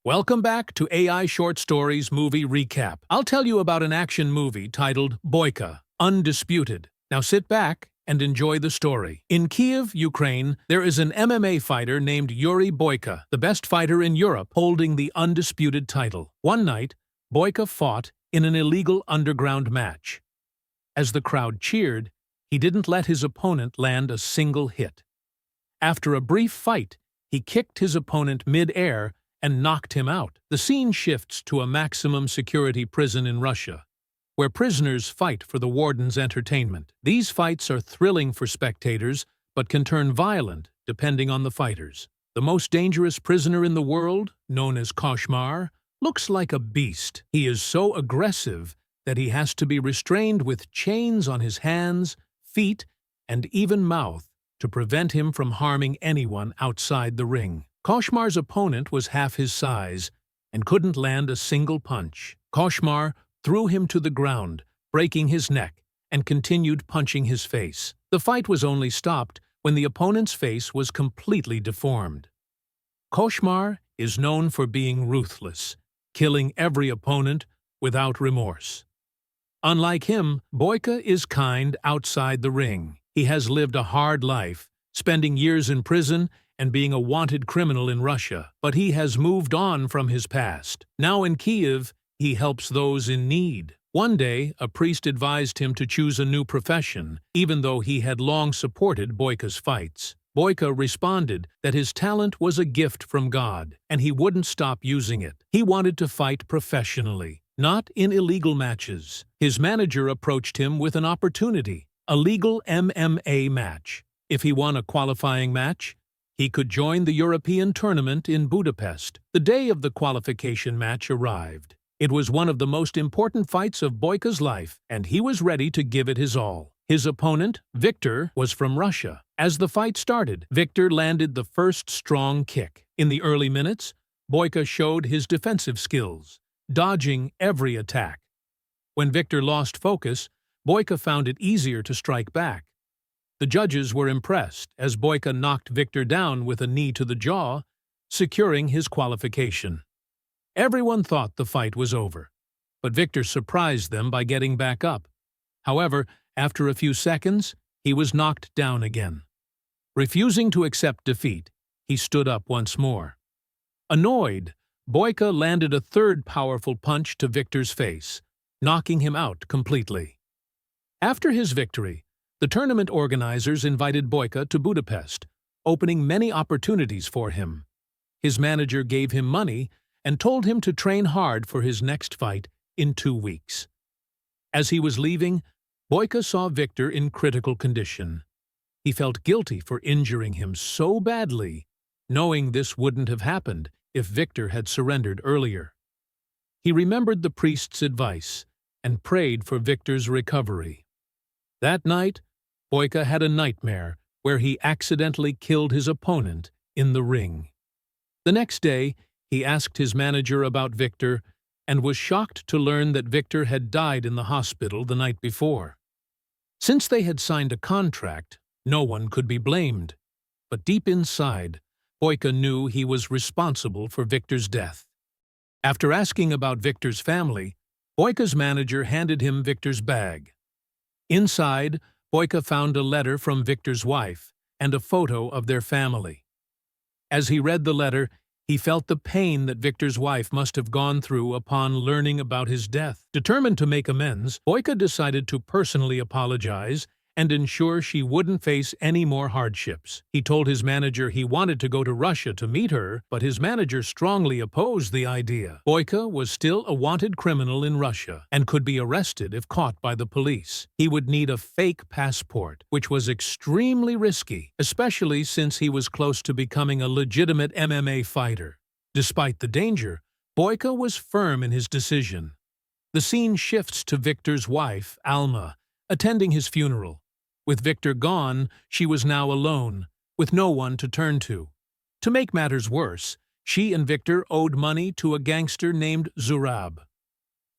Welcome back to AI Short Stories Movie Recap. I'll tell you about an action movie titled BOYKA Undisputed. Now sit back and enjoy the story. In Kiev, Ukraine, there is an MMA fighter named Yuri Boyka, the best fighter in Europe, holding the undisputed title. One night, Boyka fought in an illegal underground match. As the crowd cheered, he didn't let his opponent land a single hit. After a brief fight, he kicked his opponent mid-air and knocked him out. The scene shifts to a maximum security prison in Russia, where prisoners fight for the warden's entertainment. These fights are thrilling for spectators, but can turn violent depending on the fighters. The most dangerous prisoner in the world, known as Koshmar, looks like a beast. He is so aggressive that he has to be restrained with chains on his hands, feet, and even mouth to prevent him from harming anyone outside the ring. Koshmar's opponent was half his size and couldn't land a single punch. Koshmar threw him to the ground, breaking his neck, and continued punching his face. The fight was only stopped when the opponent's face was completely deformed. Koshmar is known for being ruthless, killing every opponent without remorse. Unlike him, Boyka is kind outside the ring. He has lived a hard life, spending years in prison and being a wanted criminal in Russia, but he has moved on from his past. Now in Kiev, he helps those in need. One day, a priest advised him to choose a new profession, even though he had long supported Boyka's fights. Boyka responded that his talent was a gift from God, and he wouldn't stop using it. He wanted to fight professionally, not in illegal matches. His manager approached him with an opportunity, a legal MMA match. If he won a qualifying match, he could join the European tournament in Budapest. The day of the qualification match arrived. It was one of the most important fights of Boyka's life, and he was ready to give it his all. His opponent, Victor, was from Russia. As the fight started, Victor landed the first strong kick. In the early minutes, Boyka showed his defensive skills, dodging every attack. When Victor lost focus, Boyka found it easier to strike back. The judges were impressed as Boyka knocked Victor down with a knee to the jaw, securing his qualification. Everyone thought the fight was over, but Victor surprised them by getting back up. However, after a few seconds, he was knocked down again. Refusing to accept defeat, he stood up once more. Annoyed, Boyka landed a third powerful punch to Victor's face, knocking him out completely. After his victory, the tournament organizers invited Boyka to Budapest, opening many opportunities for him. His manager gave him money and told him to train hard for his next fight in 2 weeks. As he was leaving, Boyka saw Victor in critical condition. He felt guilty for injuring him so badly, knowing this wouldn't have happened if Victor had surrendered earlier. He remembered the priest's advice and prayed for Victor's recovery. That night, Boyka had a nightmare where he accidentally killed his opponent in the ring. The next day, he asked his manager about Victor and was shocked to learn that Victor had died in the hospital the night before. Since they had signed a contract, no one could be blamed. But deep inside, Boyka knew he was responsible for Victor's death. After asking about Victor's family, Boyka's manager handed him Victor's bag. Inside, Boyka found a letter from Victor's wife and a photo of their family. As he read the letter, he felt the pain that Victor's wife must have gone through upon learning about his death. Determined to make amends, Boyka decided to personally apologize and ensure she wouldn't face any more hardships. He told his manager he wanted to go to Russia to meet her, but his manager strongly opposed the idea. Boyka was still a wanted criminal in Russia and could be arrested if caught by the police. He would need a fake passport, which was extremely risky, especially since he was close to becoming a legitimate MMA fighter. Despite the danger, Boyka was firm in his decision. The scene shifts to Victor's wife, Alma, attending his funeral. With Victor gone, she was now alone, with no one to turn to. To make matters worse, she and Victor owed money to a gangster named Zurab.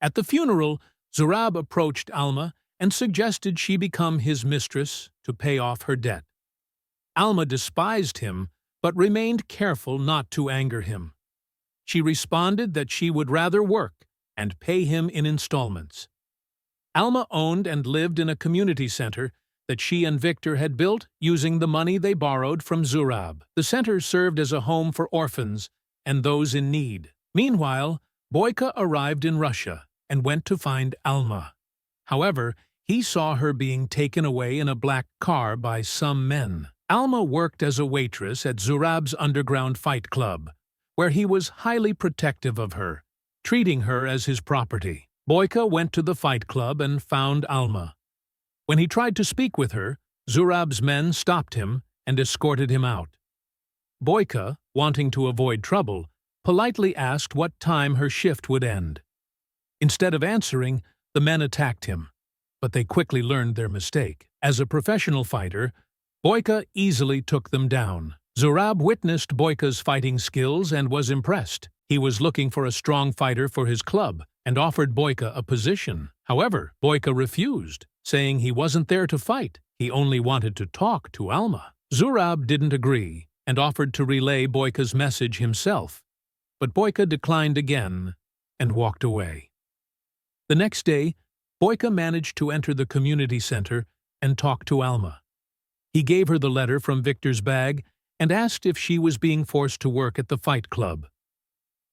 At the funeral, Zurab approached Alma and suggested she become his mistress to pay off her debt. Alma despised him, but remained careful not to anger him. She responded that she would rather work and pay him in installments. Alma owned and lived in a community center that she and Victor had built using the money they borrowed from Zurab. The center served as a home for orphans and those in need. Meanwhile, Boyka arrived in Russia and went to find Alma. However, he saw her being taken away in a black car by some men. Alma worked as a waitress at Zurab's underground fight club, where he was highly protective of her, treating her as his property. Boyka went to the fight club and found Alma. When he tried to speak with her, Zurab's men stopped him and escorted him out. Boyka, wanting to avoid trouble, politely asked what time her shift would end. Instead of answering, the men attacked him, but they quickly learned their mistake. As a professional fighter, Boyka easily took them down. Zurab witnessed Boyka's fighting skills and was impressed. He was looking for a strong fighter for his club and offered Boyka a position. However, Boyka refused, saying he wasn't there to fight, he only wanted to talk to Alma. Zurab didn't agree and offered to relay Boyka's message himself, but Boyka declined again and walked away. The next day, Boyka managed to enter the community center and talk to Alma. He gave her the letter from Victor's bag and asked if she was being forced to work at the fight club.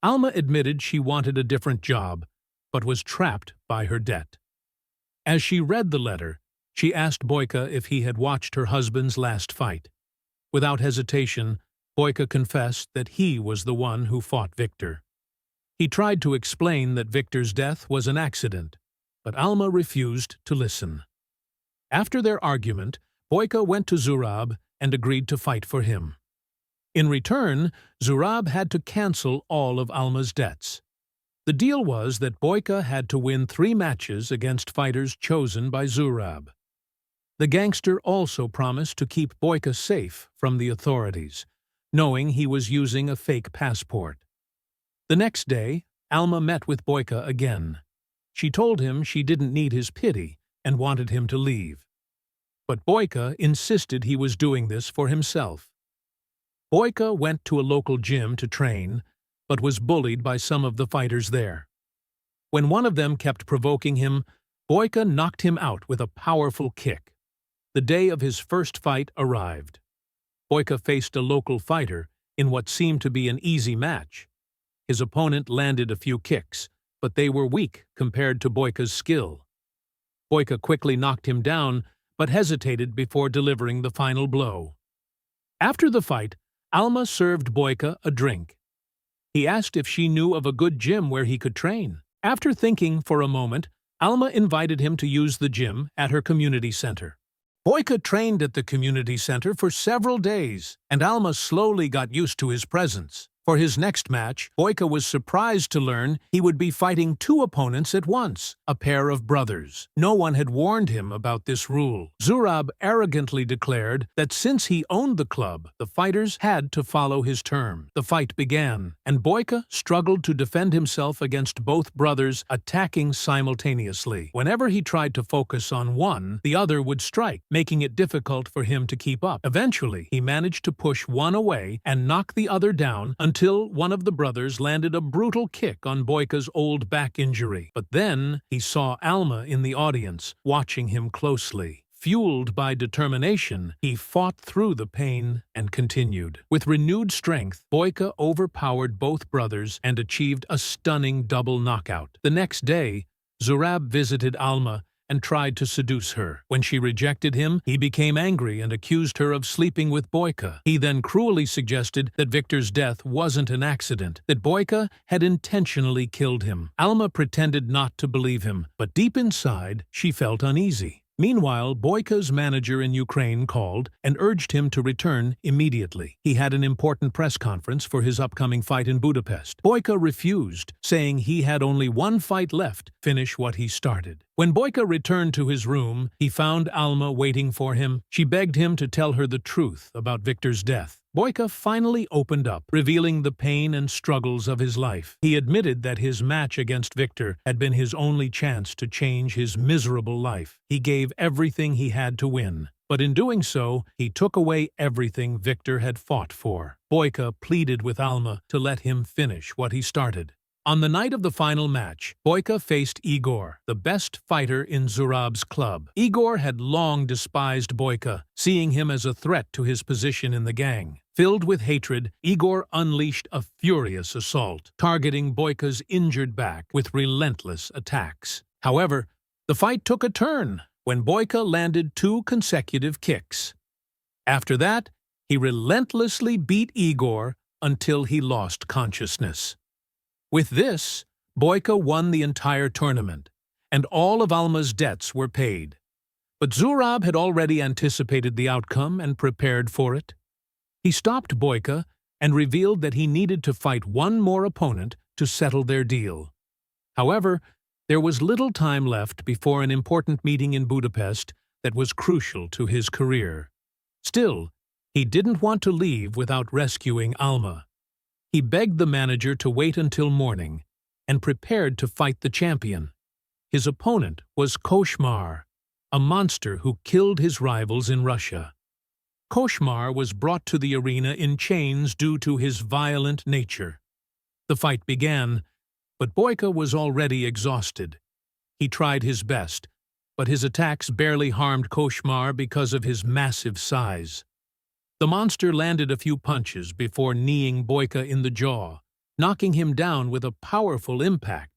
Alma admitted she wanted a different job, but was trapped by her debt. As she read the letter, she asked Boyka if he had watched her husband's last fight. Without hesitation, Boyka confessed that he was the one who fought Victor. He tried to explain that Victor's death was an accident, but Alma refused to listen. After their argument, Boyka went to Zurab and agreed to fight for him. In return, Zurab had to cancel all of Alma's debts. The deal was that Boyka had to win 3 matches against fighters chosen by Zurab. The gangster also promised to keep Boyka safe from the authorities, knowing he was using a fake passport. The next day, Alma met with Boyka again. She told him she didn't need his pity and wanted him to leave. But Boyka insisted he was doing this for himself. Boyka went to a local gym to train, but was bullied by some of the fighters there. When one of them kept provoking him, Boyka knocked him out with a powerful kick. The day of his first fight arrived. Boyka faced a local fighter in what seemed to be an easy match. His opponent landed a few kicks, but they were weak compared to Boyka's skill. Boyka quickly knocked him down, but hesitated before delivering the final blow. After the fight, Alma served Boyka a drink. He asked if she knew of a good gym where he could train. After thinking for a moment, Alma invited him to use the gym at her community center. Boyka trained at the community center for several days, and Alma slowly got used to his presence. For his next match, Boyka was surprised to learn he would be fighting 2 opponents at once, a pair of brothers. No one had warned him about this rule. Zurab arrogantly declared that since he owned the club, the fighters had to follow his term. The fight began, and Boyka struggled to defend himself against both brothers attacking simultaneously. Whenever he tried to focus on one, the other would strike, making it difficult for him to keep up. Eventually, he managed to push one away and knock the other down until one of the brothers landed a brutal kick on Boyka's old back injury. But then he saw Alma in the audience, watching him closely. Fueled by determination, he fought through the pain and continued. With renewed strength, Boyka overpowered both brothers and achieved a stunning double knockout. The next day, Zurab visited Alma and tried to seduce her. When she rejected him, he became angry and accused her of sleeping with Boyka. He then cruelly suggested that Victor's death wasn't an accident, that Boyka had intentionally killed him. Alma pretended not to believe him, but deep inside, she felt uneasy. Meanwhile, Boyka's manager in Ukraine called and urged him to return immediately. He had an important press conference for his upcoming fight in Budapest. Boyka refused, saying he had only one fight left to finish what he started. When Boyka returned to his room, he found Alma waiting for him. She begged him to tell her the truth about Victor's death. Boyka finally opened up, revealing the pain and struggles of his life. He admitted that his match against Victor had been his only chance to change his miserable life. He gave everything he had to win, But in doing so, he took away everything Victor had fought for. Boyka pleaded with Alma to let him finish what he started. On the night of the final match, Boyka faced Igor, the best fighter in Zurab's club. Igor had long despised Boyka, seeing him as a threat to his position in the gang. Filled with hatred, Igor unleashed a furious assault, targeting Boyka's injured back with relentless attacks. However, the fight took a turn when Boyka landed 2 consecutive kicks. After that, he relentlessly beat Igor until he lost consciousness. With this, Boyka won the entire tournament, and all of Alma's debts were paid. But Zurab had already anticipated the outcome and prepared for it. He stopped Boyka and revealed that he needed to fight one more opponent to settle their deal. However, there was little time left before an important meeting in Budapest that was crucial to his career. Still, he didn't want to leave without rescuing Alma. He begged the manager to wait until morning and prepared to fight the champion. His opponent was Koshmar, a monster who killed his rivals in Russia. Koshmar was brought to the arena in chains due to his violent nature. The fight began, but Boyka was already exhausted. He tried his best, but his attacks barely harmed Koshmar because of his massive size. The monster landed a few punches before kneeing Boyka in the jaw, knocking him down with a powerful impact.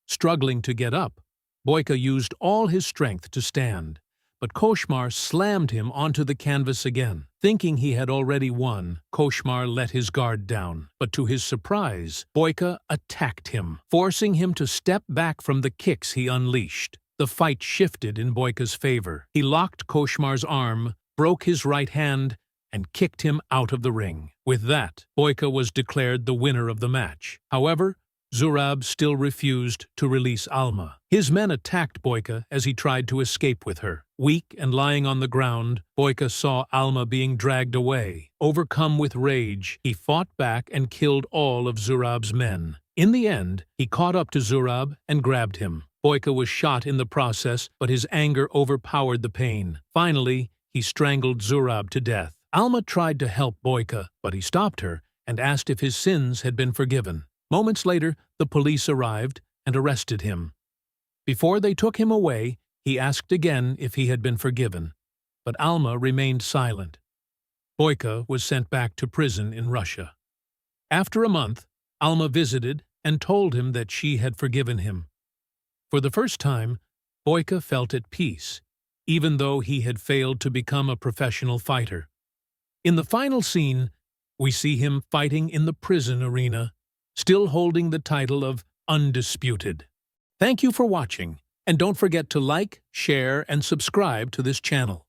Struggling to get up, Boyka used all his strength to stand, but Koshmar slammed him onto the canvas again. Thinking he had already won, Koshmar let his guard down, but to his surprise, Boyka attacked him, forcing him to step back from the kicks he unleashed. The fight shifted in Boyka's favor. He locked Koshmar's arm, broke his right hand, and kicked him out of the ring. With that, Boyka was declared the winner of the match. However, Zurab still refused to release Alma. His men attacked Boyka as he tried to escape with her. Weak and lying on the ground, Boyka saw Alma being dragged away. Overcome with rage, he fought back and killed all of Zurab's men. In the end, he caught up to Zurab and grabbed him. Boyka was shot in the process, but his anger overpowered the pain. Finally, he strangled Zurab to death. Alma tried to help Boyka, but he stopped her and asked if his sins had been forgiven. Moments later, the police arrived and arrested him. Before they took him away, he asked again if he had been forgiven, but Alma remained silent. Boyka was sent back to prison in Russia. After a month, Alma visited and told him that she had forgiven him. For the first time, Boyka felt at peace, even though he had failed to become a professional fighter. In the final scene, we see him fighting in the prison arena, still holding the title of Undisputed. Thank you for watching, and don't forget to like, share, and subscribe to this channel.